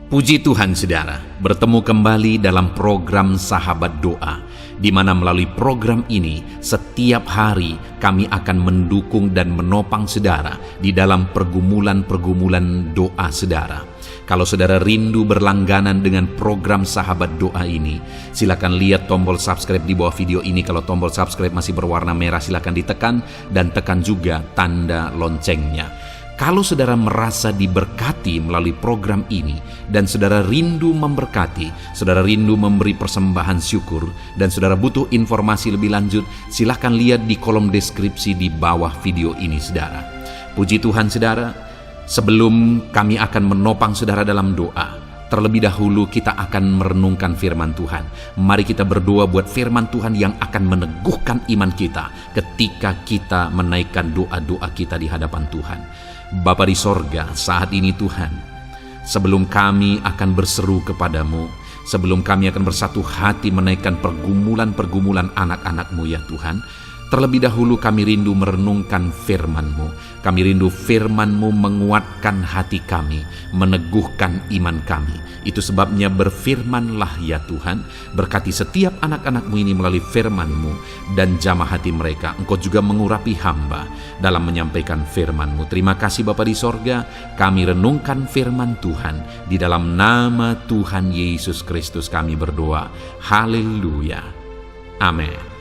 Puji Tuhan saudara, bertemu kembali dalam program Sahabat Doa, di mana melalui program ini setiap hari kami akan mendukung dan menopang saudara di dalam pergumulan-pergumulan doa saudara. Kalau saudara rindu berlangganan dengan program Sahabat Doa ini, silakan lihat tombol subscribe di bawah video ini. Kalau tombol subscribe masih berwarna merah, silakan ditekan dan tekan juga tanda loncengnya. Kalau saudara merasa diberkati melalui program ini dan saudara rindu memberkati, saudara rindu memberi persembahan syukur, dan saudara butuh informasi lebih lanjut, silahkan lihat di kolom deskripsi di bawah video ini saudara. Puji Tuhan saudara, sebelum kami akan menopang saudara dalam doa, terlebih dahulu kita akan merenungkan firman Tuhan. Mari kita berdoa buat firman Tuhan yang akan meneguhkan iman kita ketika kita menaikkan doa-doa kita di hadapan Tuhan. Bapa di sorga, saat ini Tuhan, sebelum kami akan berseru kepadamu, sebelum kami akan bersatu hati menaikkan pergumulan-pergumulan anak-anak-Mu ya Tuhan, terlebih dahulu kami rindu merenungkan firman-Mu. Kami rindu firman-Mu menguatkan hati kami, meneguhkan iman kami. Itu sebabnya berfirmanlah ya Tuhan, berkati setiap anak-anak-Mu ini melalui firman-Mu, dan jamah hati mereka. Engkau juga mengurapi hamba dalam menyampaikan firman-Mu. Terima kasih Bapa di sorga, kami renungkan firman Tuhan. Di dalam nama Tuhan Yesus Kristus kami berdoa. Haleluya. Amin.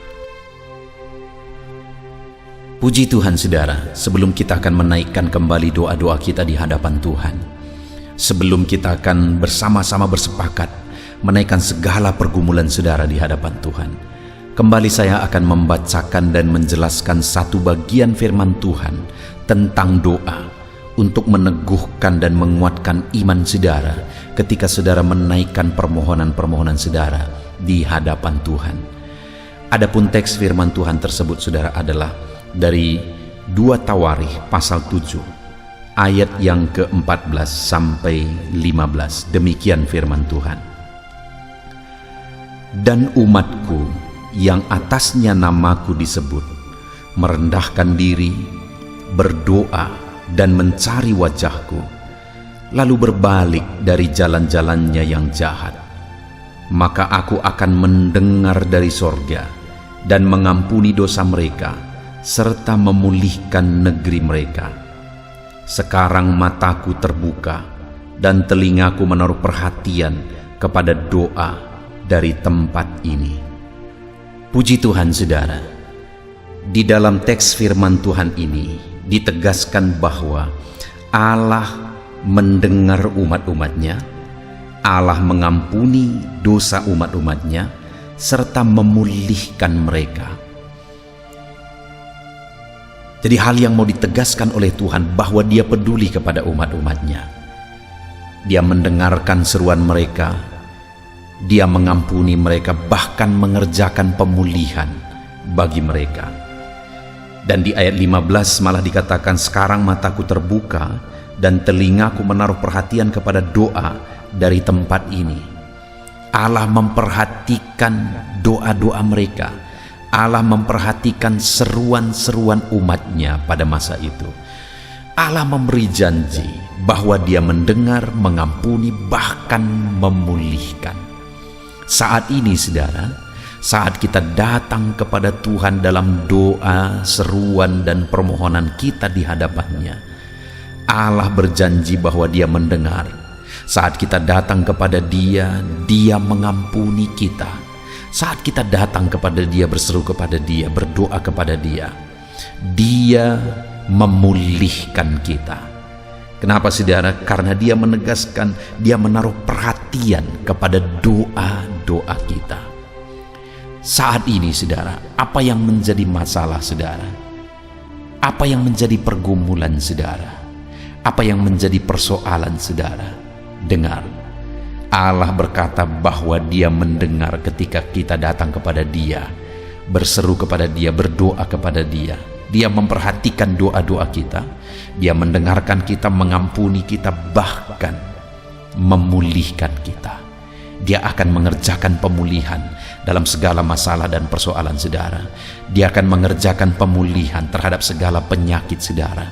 Puji Tuhan saudara, sebelum kita akan menaikkan kembali doa-doa kita di hadapan Tuhan, sebelum kita akan bersama-sama bersepakat menaikkan segala pergumulan saudara di hadapan Tuhan, kembali saya akan membacakan dan menjelaskan satu bagian firman Tuhan tentang doa untuk meneguhkan dan menguatkan iman saudara ketika saudara menaikkan permohonan-permohonan saudara di hadapan Tuhan. Adapun teks firman Tuhan tersebut saudara adalah dari 2 Tawarikh pasal 7 ayat yang ke-14 sampai 15. Demikian firman Tuhan. Dan umatku yang atasnya namaku disebut merendahkan diri, berdoa dan mencari wajahku, lalu berbalik dari jalan-jalannya yang jahat, maka aku akan mendengar dari sorga dan mengampuni dosa mereka serta memulihkan negeri mereka. Sekarang mataku terbuka dan telingaku menaruh perhatian kepada doa dari tempat ini. Puji Tuhan saudara, di dalam teks firman Tuhan ini ditegaskan bahwa Allah mendengar umat-umatnya, Allah mengampuni dosa umat-umatnya, serta memulihkan mereka. Jadi hal yang mau ditegaskan oleh Tuhan bahwa Dia peduli kepada umat-umatnya. Dia mendengarkan seruan mereka, Dia mengampuni mereka, bahkan mengerjakan pemulihan bagi mereka. Dan di ayat 15 malah dikatakan, sekarang mataku terbuka dan telingaku menaruh perhatian kepada doa dari tempat ini. Allah memperhatikan doa-doa mereka. Allah memperhatikan seruan-seruan umatnya pada masa itu. Allah memberi janji bahwa Dia mendengar, mengampuni, bahkan memulihkan. Saat ini saudara, saat kita datang kepada Tuhan dalam doa, seruan, dan permohonan kita di hadapannya, Allah berjanji bahwa Dia mendengar. Saat kita datang kepada Dia, Dia mengampuni kita. Saat kita datang kepada Dia, berseru kepada Dia, berdoa kepada Dia, Dia memulihkan kita. Kenapa saudara? Karena Dia menegaskan, Dia menaruh perhatian kepada doa-doa kita. Saat ini saudara, apa yang menjadi masalah saudara? Apa yang menjadi pergumulan saudara? Apa yang menjadi persoalan saudara? Dengar, Allah berkata bahwa Dia mendengar ketika kita datang kepada Dia, berseru kepada Dia, berdoa kepada Dia. Dia memperhatikan doa-doa kita, Dia mendengarkan kita, mengampuni kita, bahkan memulihkan kita. Dia akan mengerjakan pemulihan dalam segala masalah dan persoalan saudara. Dia akan mengerjakan pemulihan terhadap segala penyakit saudara.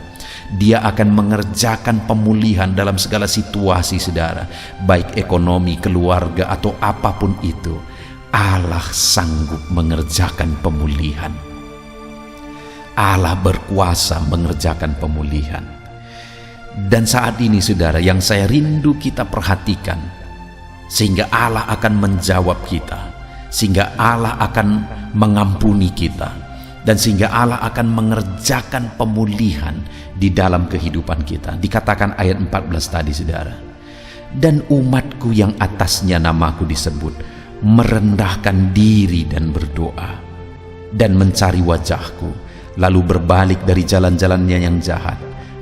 Dia akan mengerjakan pemulihan dalam segala situasi saudara, baik ekonomi, keluarga, atau apapun itu. Allah sanggup mengerjakan pemulihan. Allah berkuasa mengerjakan pemulihan. Dan saat ini saudara, yang saya rindu kita perhatikan, sehingga Allah akan menjawab kita, sehingga Allah akan mengampuni kita, dan sehingga Allah akan mengerjakan pemulihan di dalam kehidupan kita. Dikatakan ayat 14 tadi saudara, dan umatku yang atasnya namaku disebut merendahkan diri dan berdoa dan mencari wajahku, lalu berbalik dari jalan-jalannya yang jahat,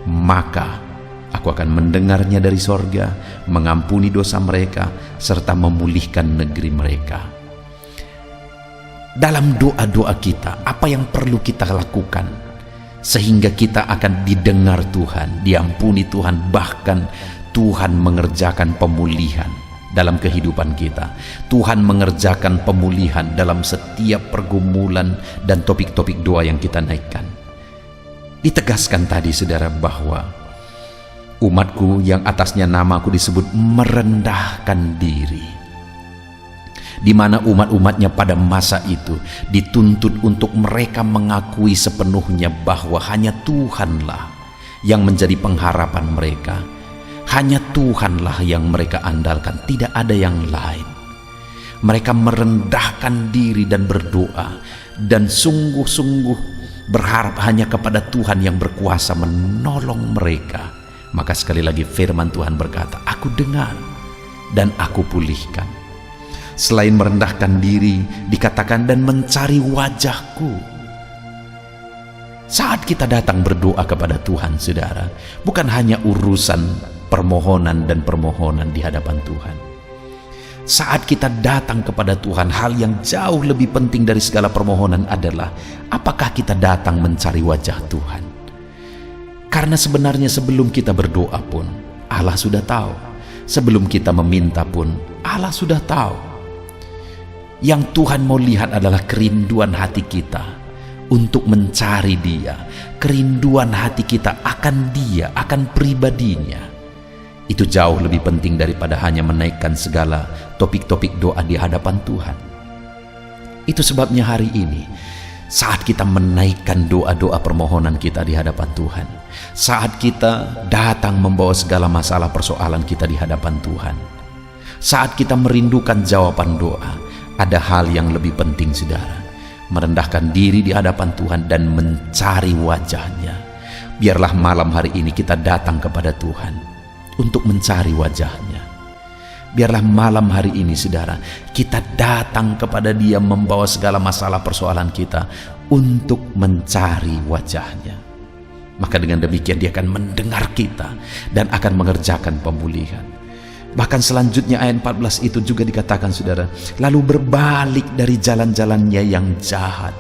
maka aku akan mendengarnya dari sorga, mengampuni dosa mereka, serta memulihkan negeri mereka. Dalam doa-doa kita, apa yang perlu kita lakukan sehingga kita akan didengar Tuhan, diampuni Tuhan, bahkan Tuhan mengerjakan pemulihan dalam kehidupan kita. Tuhan mengerjakan pemulihan dalam setiap pergumulan dan topik-topik doa yang kita naikkan. Ditegaskan tadi saudara bahwa umatku yang atasnya namaku disebut merendahkan diri, di mana umat-umatnya pada masa itu dituntut untuk mereka mengakui sepenuhnya bahwa hanya Tuhanlah yang menjadi pengharapan mereka. Hanya Tuhanlah yang mereka andalkan, tidak ada yang lain. Mereka merendahkan diri dan berdoa, dan sungguh-sungguh berharap hanya kepada Tuhan yang berkuasa menolong mereka. Maka sekali lagi firman Tuhan berkata, aku dengar dan aku pulihkan. Selain merendahkan diri, dikatakan dan mencari wajahku. Saat kita datang berdoa kepada Tuhan saudara, bukan hanya urusan permohonan dan permohonan di hadapan Tuhan. Saat kita datang kepada Tuhan, hal yang jauh lebih penting dari segala permohonan adalah apakah kita datang mencari wajah Tuhan. Karena sebenarnya sebelum kita berdoa pun Allah sudah tahu. Sebelum kita meminta pun Allah sudah tahu. Yang Tuhan mau lihat adalah kerinduan hati kita untuk mencari Dia, kerinduan hati kita akan Dia, akan pribadinya. Itu jauh lebih penting daripada hanya menaikkan segala topik-topik doa di hadapan Tuhan. Itu sebabnya hari ini, saat kita menaikkan doa-doa permohonan kita di hadapan Tuhan, saat kita datang membawa segala masalah persoalan kita di hadapan Tuhan, saat kita merindukan jawaban doa, ada hal yang lebih penting saudara, merendahkan diri di hadapan Tuhan dan mencari wajahnya. Biarlah malam hari ini kita datang kepada Tuhan untuk mencari wajahnya. Biarlah malam hari ini saudara, kita datang kepada Dia membawa segala masalah persoalan kita untuk mencari wajahnya. Maka dengan demikian Dia akan mendengar kita dan akan mengerjakan pemulihan. Bahkan selanjutnya ayat 14 itu juga dikatakan saudara, lalu berbalik dari jalan-jalannya yang jahat.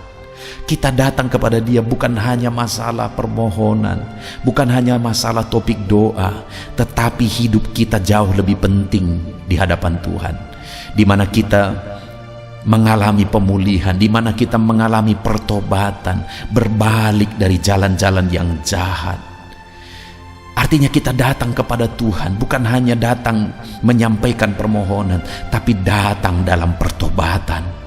Kita datang kepada Dia bukan hanya masalah permohonan, bukan hanya masalah topik doa, tetapi hidup kita jauh lebih penting di hadapan Tuhan, di mana kita mengalami pemulihan, di mana kita mengalami pertobatan, berbalik dari jalan-jalan yang jahat. Artinya kita datang kepada Tuhan bukan hanya datang menyampaikan permohonan, tapi datang dalam pertobatan.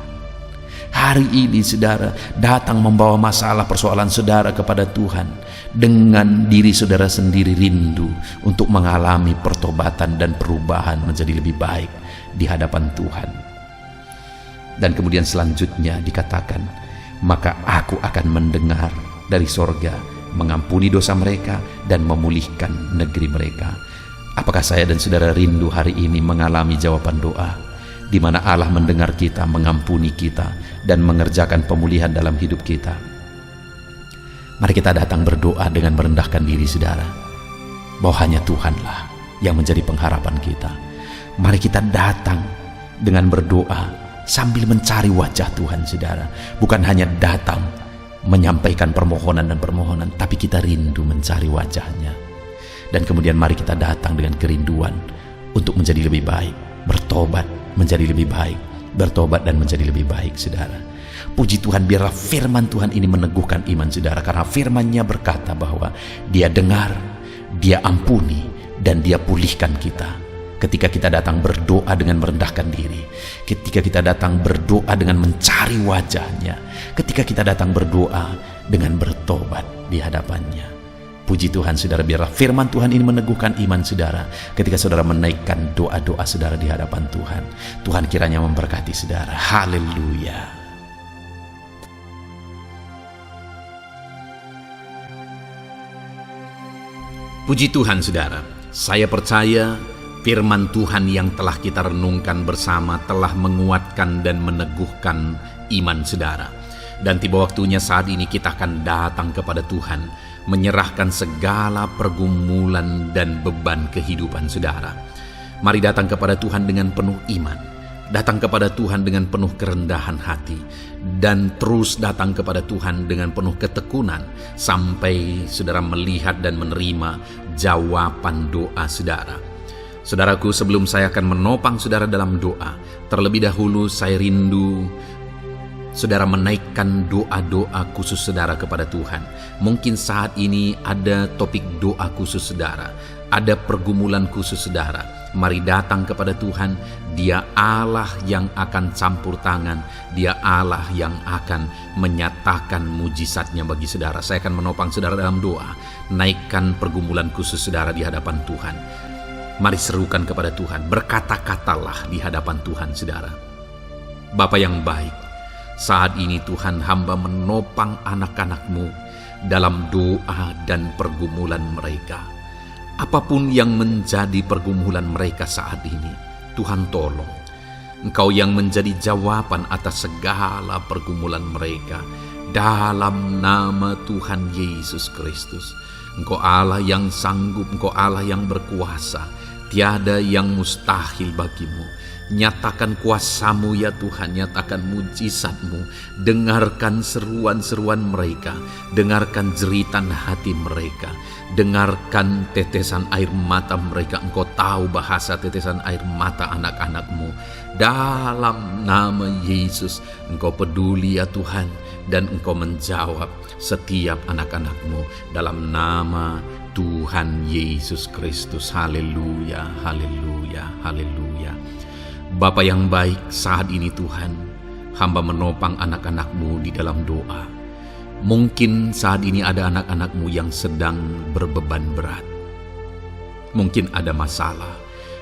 Hari ini saudara datang membawa masalah persoalan saudara kepada Tuhan, dengan diri saudara sendiri rindu untuk mengalami pertobatan dan perubahan menjadi lebih baik di hadapan Tuhan. Dan kemudian selanjutnya dikatakan, maka aku akan mendengar dari sorga, mengampuni dosa mereka dan memulihkan negeri mereka. Apakah saya dan saudara rindu hari ini mengalami jawaban doa, di mana Allah mendengar kita, mengampuni kita, dan mengerjakan pemulihan dalam hidup kita? Mari kita datang berdoa dengan merendahkan diri saudara, bahwa hanya Tuhanlah yang menjadi pengharapan kita. Mari kita datang dengan berdoa sambil mencari wajah Tuhan saudara. Bukan hanya datang menyampaikan permohonan dan permohonan, tapi kita rindu mencari wajahnya. Dan kemudian mari kita datang dengan kerinduan untuk menjadi lebih baik, bertobat, menjadi lebih baik, bertobat dan menjadi lebih baik, saudara. Puji Tuhan, biarlah firman Tuhan ini meneguhkan iman saudara, karena firman-Nya berkata bahwa Dia dengar, Dia ampuni, dan Dia pulihkan kita. Ketika kita datang berdoa dengan merendahkan diri, ketika kita datang berdoa dengan mencari wajah-Nya, ketika kita datang berdoa dengan bertobat di hadapan-Nya. Puji Tuhan, saudara, biarlah firman Tuhan ini meneguhkan iman saudara ketika saudara menaikkan doa-doa saudara di hadapan Tuhan. Tuhan kiranya memberkati saudara. Haleluya. Puji Tuhan, saudara. Saya percaya firman Tuhan yang telah kita renungkan bersama telah menguatkan dan meneguhkan iman saudara. Dan tiba waktunya saat ini kita akan datang kepada Tuhan, menyerahkan segala pergumulan dan beban kehidupan saudara. Mari datang kepada Tuhan dengan penuh iman, datang kepada Tuhan dengan penuh kerendahan hati, dan terus datang kepada Tuhan dengan penuh ketekunan sampai saudara melihat dan menerima jawaban doa saudara. Saudaraku, sebelum saya akan menopang saudara dalam doa, terlebih dahulu saya rindu saudara menaikkan doa-doa khusus saudara kepada Tuhan. Mungkin saat ini ada topik doa khusus saudara, ada pergumulan khusus saudara. Mari datang kepada Tuhan. Dia Allah yang akan campur tangan, Dia Allah yang akan menyatakan mujizatnya bagi saudara. Saya akan menopang saudara dalam doa. Naikkan pergumulan khusus saudara di hadapan Tuhan. Mari serukan kepada Tuhan, berkata-katalah di hadapan Tuhan saudara. Bapa yang baik, saat ini Tuhan, hamba menopang anak-anak-Mu dalam doa dan pergumulan mereka. Apapun yang menjadi pergumulan mereka saat ini, Tuhan tolong. Engkau yang menjadi jawaban atas segala pergumulan mereka. Dalam nama Tuhan Yesus Kristus. Engkau Allah yang sanggup, Engkau Allah yang berkuasa. Tiada yang mustahil bagimu. Nyatakan kuasa-Mu ya Tuhan, nyatakan mujizat-Mu. Dengarkan seruan-seruan mereka, dengarkan jeritan hati mereka, dengarkan tetesan air mata mereka. Engkau tahu bahasa tetesan air mata anak-anak-Mu. Dalam nama Yesus, Engkau peduli ya Tuhan, dan Engkau menjawab setiap anak-anak-Mu dalam nama Tuhan Yesus Kristus. Haleluya, haleluya, haleluya. Bapa yang baik, saat ini Tuhan, hamba menopang anak-anak-Mu di dalam doa. Mungkin saat ini ada anak-anak-Mu yang sedang berbeban berat. Mungkin ada masalah,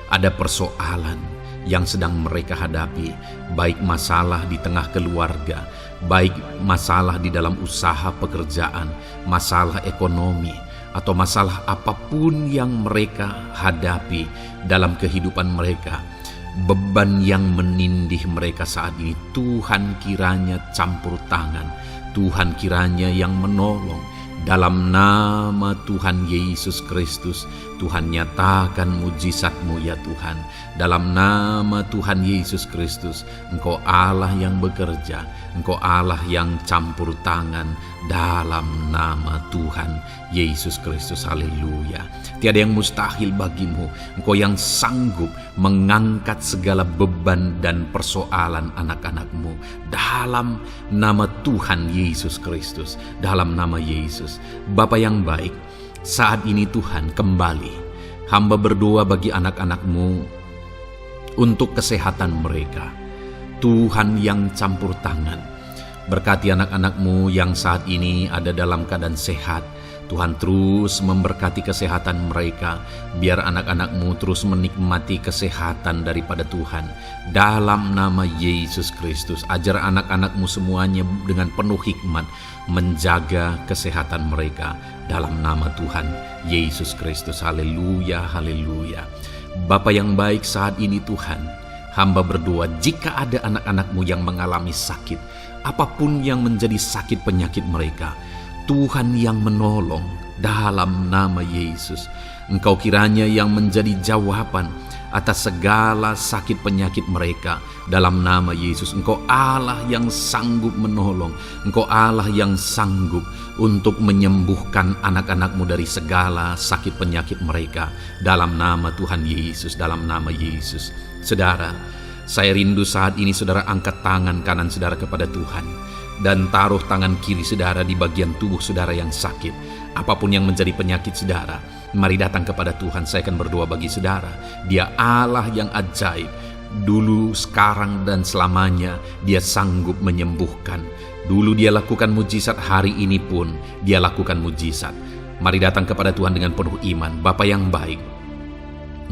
ada persoalan yang sedang mereka hadapi, baik masalah di tengah keluarga, baik masalah di dalam usaha pekerjaan, masalah ekonomi, atau masalah apapun yang mereka hadapi dalam kehidupan mereka. Beban yang menindih mereka saat ini, Tuhan kiranya campur tangan, Tuhan kiranya yang menolong. Dalam nama Tuhan Yesus Kristus, Tuhan nyatakan mujizat-Mu ya Tuhan. Dalam nama Tuhan Yesus Kristus, Engkau Allah yang bekerja, Engkau Allah yang campur tangan. Dalam nama Tuhan Yesus Kristus, haleluya. Tiada yang mustahil bagimu. Engkau yang sanggup mengangkat segala beban dan persoalan anak-anak-Mu. Dalam nama Tuhan Yesus Kristus, dalam nama Yesus. Bapa yang baik, saat ini Tuhan, kembali hamba berdoa bagi anak-anak-Mu untuk kesehatan mereka. Tuhan yang campur tangan, berkati anak-anak-Mu yang saat ini ada dalam keadaan sehat. Tuhan terus memberkati kesehatan mereka. Biar anak-anak-Mu terus menikmati kesehatan daripada Tuhan. Dalam nama Yesus Kristus, ajar anak-anak-Mu semuanya dengan penuh hikmat menjaga kesehatan mereka. Dalam nama Tuhan Yesus Kristus, haleluya, haleluya. Bapa yang baik, saat ini Tuhan, hamba berdoa jika ada anak-anak-Mu yang mengalami sakit, apapun yang menjadi sakit penyakit mereka, Tuhan yang menolong. Dalam nama Yesus, Engkau kiranya yang menjadi jawaban atas segala sakit penyakit mereka. Dalam nama Yesus, Engkau Allah yang sanggup menolong, Engkau Allah yang sanggup untuk menyembuhkan anak-anak-Mu dari segala sakit penyakit mereka. Dalam nama Tuhan Yesus, dalam nama Yesus. Saudara, Saya rindu saat ini saudara angkat tangan kanan saudara kepada Tuhan dan taruh tangan kiri saudara di bagian tubuh saudara yang sakit. Apapun yang menjadi penyakit saudara, mari datang kepada Tuhan. Saya akan berdoa bagi saudara. Dia Allah yang ajaib. Dulu, sekarang, dan selamanya Dia sanggup menyembuhkan. Dulu Dia lakukan mujizat, hari ini pun Dia lakukan mujizat. Mari datang kepada Tuhan dengan penuh iman. Bapa yang baik,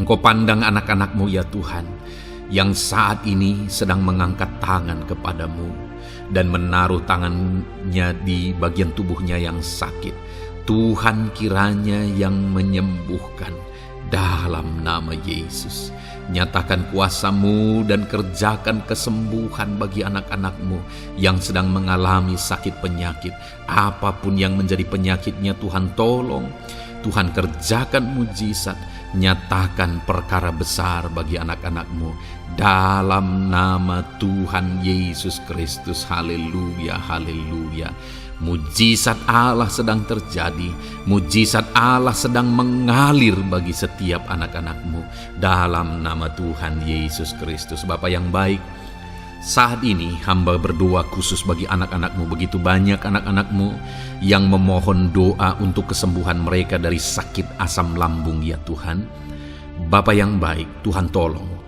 Engkau pandang anak-anak-Mu ya Tuhan, yang saat ini sedang mengangkat tangan kepadamu dan menaruh tangannya di bagian tubuhnya yang sakit. Tuhan kiranya yang menyembuhkan dalam nama Yesus. Nyatakan kuasa-Mu dan kerjakan kesembuhan bagi anak-anak-Mu yang sedang mengalami sakit penyakit. Apapun yang menjadi penyakitnya, Tuhan tolong. Tuhan kerjakan mujizat, nyatakan perkara besar bagi anak-anak-Mu dalam nama Tuhan Yesus Kristus. Haleluya, haleluya. Mujizat Allah sedang terjadi, mujizat Allah sedang mengalir bagi setiap anak-anak-Mu dalam nama Tuhan Yesus Kristus. Bapa yang baik, saat ini hamba berdoa khusus bagi anak-anak-Mu. Begitu banyak anak-anak-Mu yang memohon doa untuk kesembuhan mereka dari sakit asam lambung ya Tuhan. Bapa yang baik, Tuhan tolong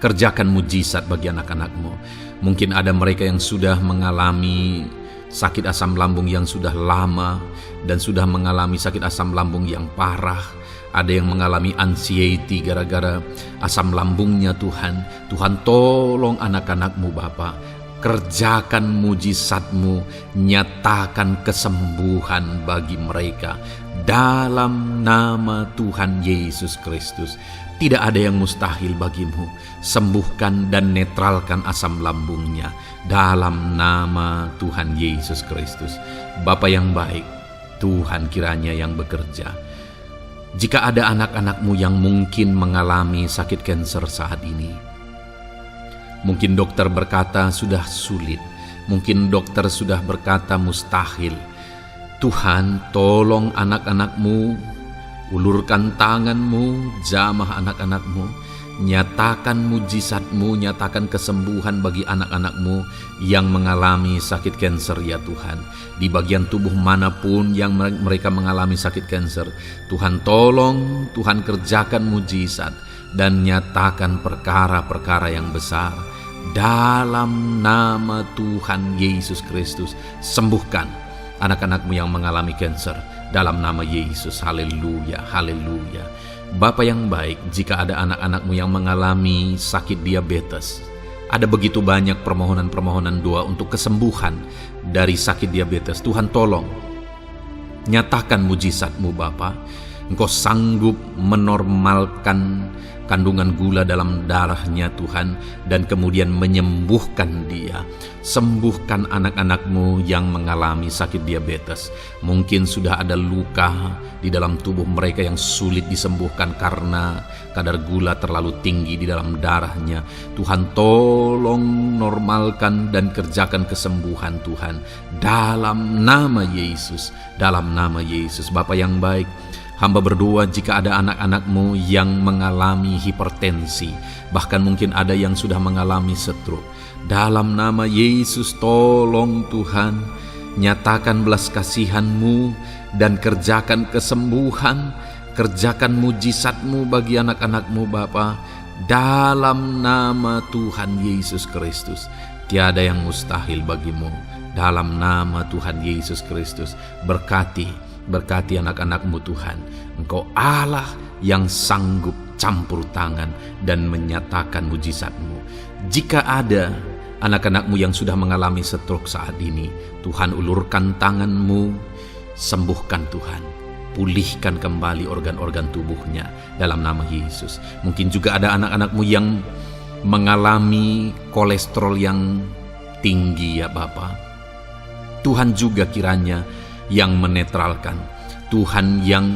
kerjakan mujizat bagi anak-anak-Mu. Mungkin ada mereka yang sudah mengalami sakit asam lambung yang sudah lama dan sudah mengalami sakit asam lambung yang parah. Ada yang mengalami anxiety gara-gara asam lambungnya Tuhan. Tuhan tolong anak-anak-Mu Bapa. Kerjakan mujizat-Mu, nyatakan kesembuhan bagi mereka dalam nama Tuhan Yesus Kristus. Tidak ada yang mustahil bagi-Mu. Sembuhkan dan netralkan asam lambungnya dalam nama Tuhan Yesus Kristus. Bapa yang baik, Tuhan kiranya yang bekerja. Jika ada anak-anak-Mu yang mungkin mengalami sakit kanker saat ini, mungkin dokter berkata sudah sulit, mungkin dokter sudah berkata mustahil. Tuhan tolong anak-anak-Mu, ulurkan tangan-Mu, jamah anak-anak-Mu, nyatakan mujizat-Mu, nyatakan kesembuhan bagi anak-anak-Mu yang mengalami sakit kanker ya Tuhan. Di bagian tubuh manapun yang mereka mengalami sakit kanker, Tuhan tolong, Tuhan kerjakan mujizat dan nyatakan perkara-perkara yang besar. Dalam nama Tuhan Yesus Kristus, sembuhkan anak-anak-Mu yang mengalami kanker dalam nama Yesus. Haleluya, haleluya. Bapa yang baik, jika ada anak-anak-Mu yang mengalami sakit diabetes, ada begitu banyak permohonan-permohonan doa untuk kesembuhan dari sakit diabetes. Tuhan tolong, nyatakan mujizat-Mu Bapa. Engkau sanggup menormalkan kandungan gula dalam darahnya Tuhan, dan kemudian menyembuhkan dia. Sembuhkan anak-anak-Mu yang mengalami sakit diabetes. Mungkin sudah ada luka di dalam tubuh mereka yang sulit disembuhkan karena kadar gula terlalu tinggi di dalam darahnya. Tuhan tolong normalkan dan kerjakan kesembuhan Tuhan dalam nama Yesus, dalam nama Yesus. Bapa yang baik, hamba berdoa jika ada anak-anak-Mu yang mengalami hipertensi, bahkan mungkin ada yang sudah mengalami stroke. Dalam nama Yesus tolong Tuhan, nyatakan belas kasihan-Mu dan kerjakan kesembuhan, kerjakan mujizat-Mu bagi anak-anak-Mu Bapa. Dalam nama Tuhan Yesus Kristus, tiada yang mustahil bagi-Mu. Dalam nama Tuhan Yesus Kristus, berkati anak-anak-Mu Tuhan. Engkau Allah yang sanggup campur tangan dan menyatakan mujizat-Mu. Jika ada anak-anak-Mu yang sudah mengalami stroke saat ini, Tuhan ulurkan tangan-Mu, sembuhkan Tuhan. Pulihkan kembali organ-organ tubuhnya dalam nama Yesus. Mungkin juga ada anak-anak-Mu yang mengalami kolesterol yang tinggi ya Bapa. Tuhan juga kiranya yang menetralkan, Tuhan yang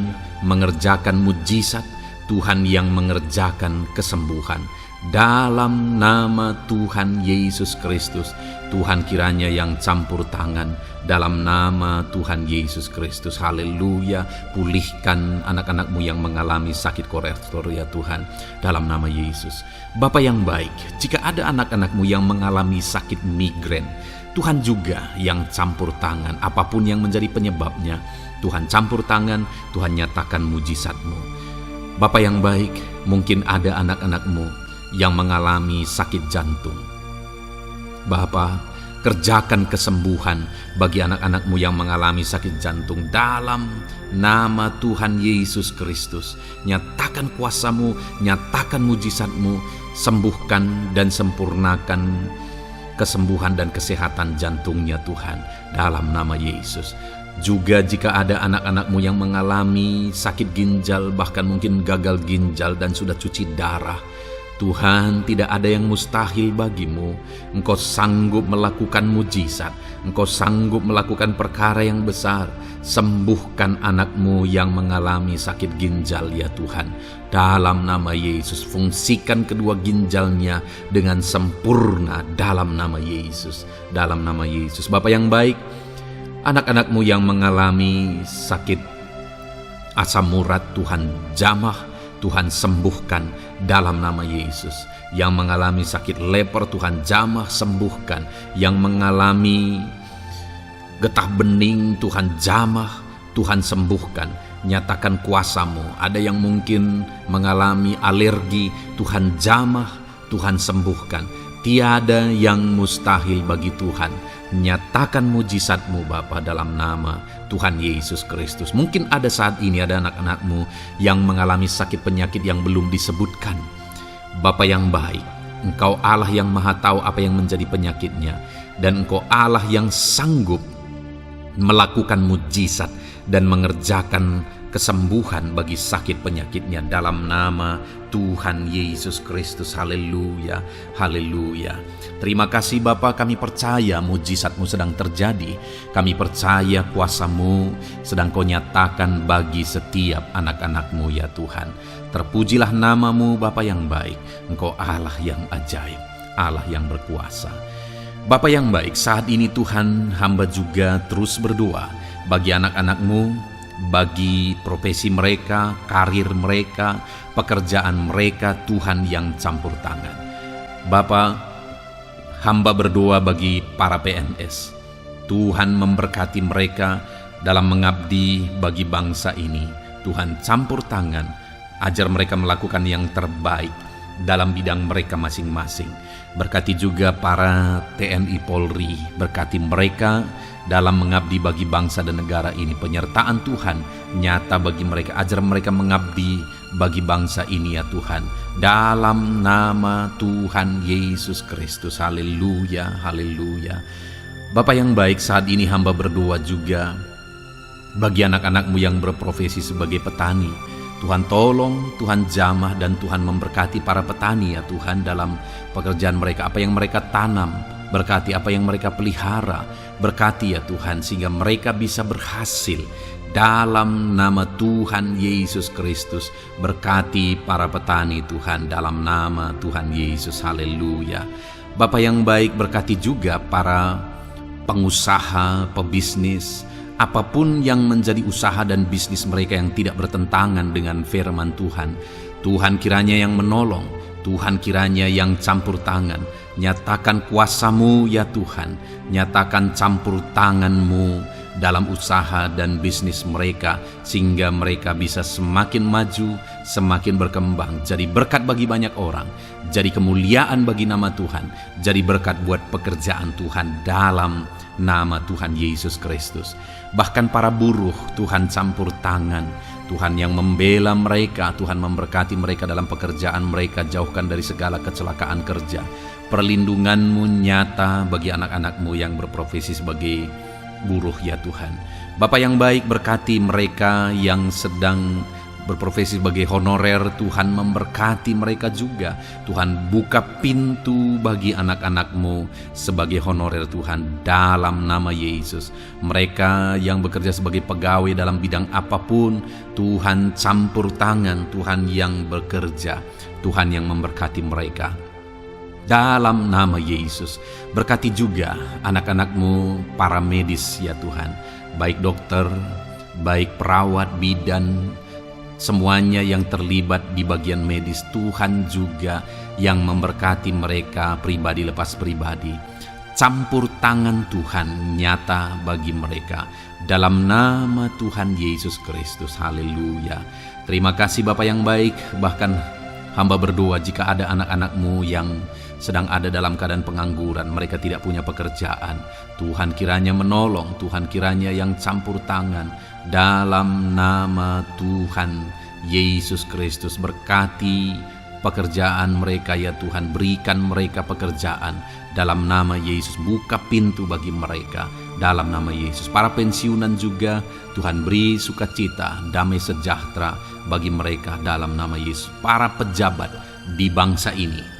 mengerjakan mujizat, Tuhan yang mengerjakan kesembuhan dalam nama Tuhan Yesus Kristus. Tuhan kiranya yang campur tangan dalam nama Tuhan Yesus Kristus. Haleluya. Pulihkan anak-anakmu yang mengalami sakit kolesterol ya Tuhan, dalam nama Yesus. Bapa yang baik, jika ada anak-anakmu yang mengalami sakit migrain, Tuhan juga yang campur tangan. Apapun yang menjadi penyebabnya, Tuhan campur tangan, Tuhan nyatakan mujizat-Mu. Bapa yang baik, mungkin ada anak-anakmu yang mengalami sakit jantung. Bapa, kerjakan kesembuhan bagi anak-anakmu yang mengalami sakit jantung dalam nama Tuhan Yesus Kristus. Nyatakan kuasa-Mu, nyatakan mujizat-Mu, sembuhkan dan sempurnakan kesembuhan dan kesehatan jantungnya Tuhan, dalam nama Yesus. Juga jika ada anak-anakmu yang mengalami sakit ginjal, bahkan mungkin gagal ginjal dan sudah cuci darah, Tuhan, tidak ada yang mustahil bagimu. Engkau sanggup melakukan mujizat, Engkau sanggup melakukan perkara yang besar. Sembuhkan anakmu yang mengalami sakit ginjal ya Tuhan, dalam nama Yesus. Fungsikan kedua ginjalnya dengan sempurna dalam nama Yesus, dalam nama Yesus. Bapa yang baik, anak-anakmu yang mengalami sakit asam urat, Tuhan jamah, Tuhan sembuhkan dalam nama Yesus. Yang mengalami sakit leper, Tuhan jamah sembuhkan. Yang mengalami getah bening, Tuhan jamah, Tuhan sembuhkan. Nyatakan kuasa-Mu. Ada yang mungkin mengalami alergi, Tuhan jamah, Tuhan sembuhkan. Tiada yang mustahil bagi Tuhan. Nyatakan mujizat-Mu Bapa, dalam nama Tuhan Yesus Kristus. Mungkin ada saat ini ada anak-anakmu yang mengalami sakit penyakit yang belum disebutkan. Bapa yang baik, Engkau Allah yang maha tahu apa yang menjadi penyakitnya, dan Engkau Allah yang sanggup melakukan mujizat dan mengerjakan kesembuhan bagi sakit penyakitnya dalam nama Tuhan Yesus Kristus. Haleluya, haleluya. Terima kasih Bapa, kami percaya mujizat-Mu sedang terjadi. Kami percaya kuasa-Mu sedang Kau nyatakan bagi setiap anak-anak-Mu ya Tuhan. Terpujilah nama-Mu Bapa yang baik. Engkau Allah yang ajaib, Allah yang berkuasa. Bapa yang baik, saat ini Tuhan, hamba juga terus berdoa bagi anak-anak-Mu, bagi profesi mereka, karir mereka, pekerjaan mereka, Tuhan yang campur tangan. Bapa, hamba berdoa bagi para PNS. Tuhan memberkati mereka dalam mengabdi bagi bangsa ini. Tuhan campur tangan, ajar mereka melakukan yang terbaik dalam bidang mereka masing-masing. Berkati juga para TNI Polri, berkati mereka dalam mengabdi bagi bangsa dan negara ini. Penyertaan Tuhan nyata bagi mereka, ajar mereka mengabdi bagi bangsa ini ya Tuhan, dalam nama Tuhan Yesus Kristus. Haleluya, haleluya. Bapa yang baik, saat ini hamba berdoa juga bagi anak-anakmu yang berprofesi sebagai petani. Tuhan tolong, Tuhan jamah, dan Tuhan memberkati para petani ya Tuhan dalam pekerjaan mereka. Apa yang mereka tanam, berkati apa yang mereka pelihara, berkati ya Tuhan, sehingga mereka bisa berhasil dalam nama Tuhan Yesus Kristus. Berkati para petani Tuhan dalam nama Tuhan Yesus. Haleluya. Bapa yang baik, berkati juga para pengusaha, pebisnis, apapun yang menjadi usaha dan bisnis mereka yang tidak bertentangan dengan firman Tuhan. Tuhan kiranya yang menolong, Tuhan kiranya yang campur tangan. Nyatakan kuasa-Mu ya Tuhan, nyatakan campur tangan-Mu dalam usaha dan bisnis mereka, sehingga mereka bisa semakin maju, semakin berkembang, jadi berkat bagi banyak orang, jadi kemuliaan bagi nama Tuhan, jadi berkat buat pekerjaan Tuhan dalam nama Tuhan Yesus Kristus. Bahkan para buruh, Tuhan campur tangan, Tuhan yang membela mereka, Tuhan memberkati mereka dalam pekerjaan mereka, jauhkan dari segala kecelakaan kerja. Perlindungan-Mu nyata bagi anak-anak-Mu yang berprofesi sebagai buruh ya Tuhan. Bapa yang baik, berkati mereka yang sedang berprofesi sebagai honorer, Tuhan memberkati mereka juga. Tuhan buka pintu bagi anak-anak-Mu sebagai honorer Tuhan, dalam nama Yesus. Mereka yang bekerja sebagai pegawai dalam bidang apapun, Tuhan campur tangan, Tuhan yang bekerja, Tuhan yang memberkati mereka. Dalam nama Yesus, berkati juga anak-anak-Mu para medis ya Tuhan, baik dokter, baik perawat, bidan, semuanya yang terlibat di bagian medis, Tuhan juga yang memberkati mereka pribadi lepas pribadi. Campur tangan Tuhan nyata bagi mereka, dalam nama Tuhan Yesus Kristus. Haleluya. Terima kasih Bapa yang baik. Bahkan hamba berdoa jika ada anak-anak-Mu yang sedang ada dalam keadaan pengangguran, mereka tidak punya pekerjaan, Tuhan kiranya menolong, Tuhan kiranya yang campur tangan, dalam nama Tuhan Yesus Kristus. Berkati pekerjaan mereka ya Tuhan, berikan mereka pekerjaan, dalam nama Yesus. Buka pintu bagi mereka, dalam nama Yesus. Para pensiunan juga Tuhan beri sukacita, damai sejahtera bagi mereka, dalam nama Yesus. Para pejabat di bangsa ini,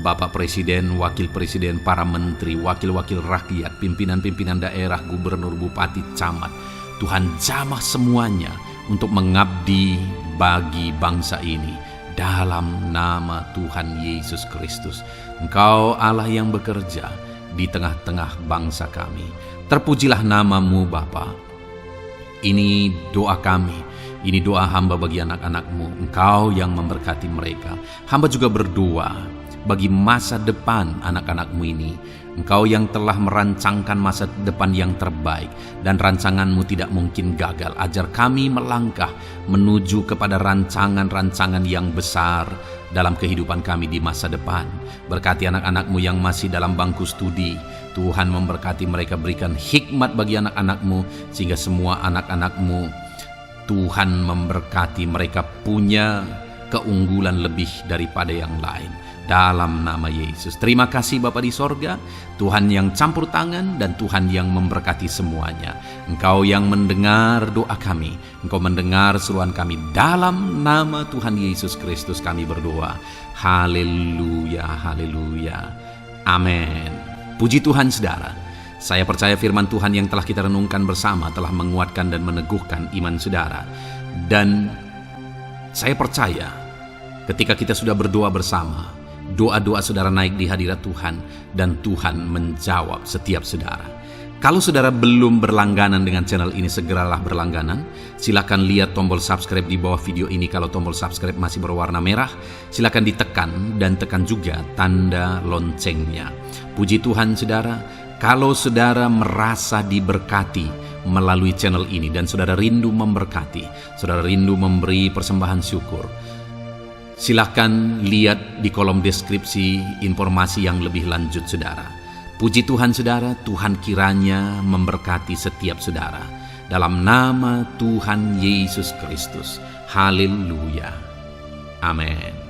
Bapak Presiden, Wakil Presiden, para menteri, wakil-wakil rakyat, pimpinan-pimpinan daerah, gubernur, bupati, camat, Tuhan jamah semuanya untuk mengabdi bagi bangsa ini, dalam nama Tuhan Yesus Kristus. Engkau Allah yang bekerja di tengah-tengah bangsa kami. Terpujilah nama-Mu Bapa. Ini doa kami, ini doa hamba bagi anak-anak-Mu. Engkau yang memberkati mereka. Hamba juga berdoa bagi masa depan anak-anak-Mu ini. Engkau yang telah merancangkan masa depan yang terbaik, dan rancangan-Mu tidak mungkin gagal. Ajar kami melangkah menuju kepada rancangan-rancangan yang besar dalam kehidupan kami di masa depan. Berkati anak-anak-Mu yang masih dalam bangku studi. Tuhan memberkati mereka, berikan hikmat bagi anak-anak-Mu, sehingga semua anak-anak-Mu, Tuhan memberkati mereka punya keunggulan lebih daripada yang lain, dalam nama Yesus. Terima kasih Bapa di sorga, Tuhan yang campur tangan dan Tuhan yang memberkati semuanya. Engkau yang mendengar doa kami, Engkau mendengar seruan kami, dalam nama Tuhan Yesus Kristus kami berdoa. Haleluya, haleluya, amin. Puji Tuhan saudara. Saya percaya firman Tuhan yang telah kita renungkan bersama telah menguatkan dan meneguhkan iman saudara. Dan saya percaya ketika kita sudah berdoa bersama, doa-doa saudara naik di hadirat Tuhan, dan Tuhan menjawab setiap saudara. Kalau saudara belum berlangganan dengan channel ini, segeralah berlangganan. Silakan lihat tombol subscribe di bawah video ini. Kalau tombol subscribe masih berwarna merah, silakan ditekan, dan tekan juga tanda loncengnya. Puji Tuhan saudara, kalau saudara merasa diberkati melalui channel ini, dan saudara rindu memberkati, saudara rindu memberi persembahan syukur, silakan lihat di kolom deskripsi informasi yang lebih lanjut saudara. Puji Tuhan saudara, Tuhan kiranya memberkati setiap saudara. Dalam nama Tuhan Yesus Kristus. Haleluya. Amin.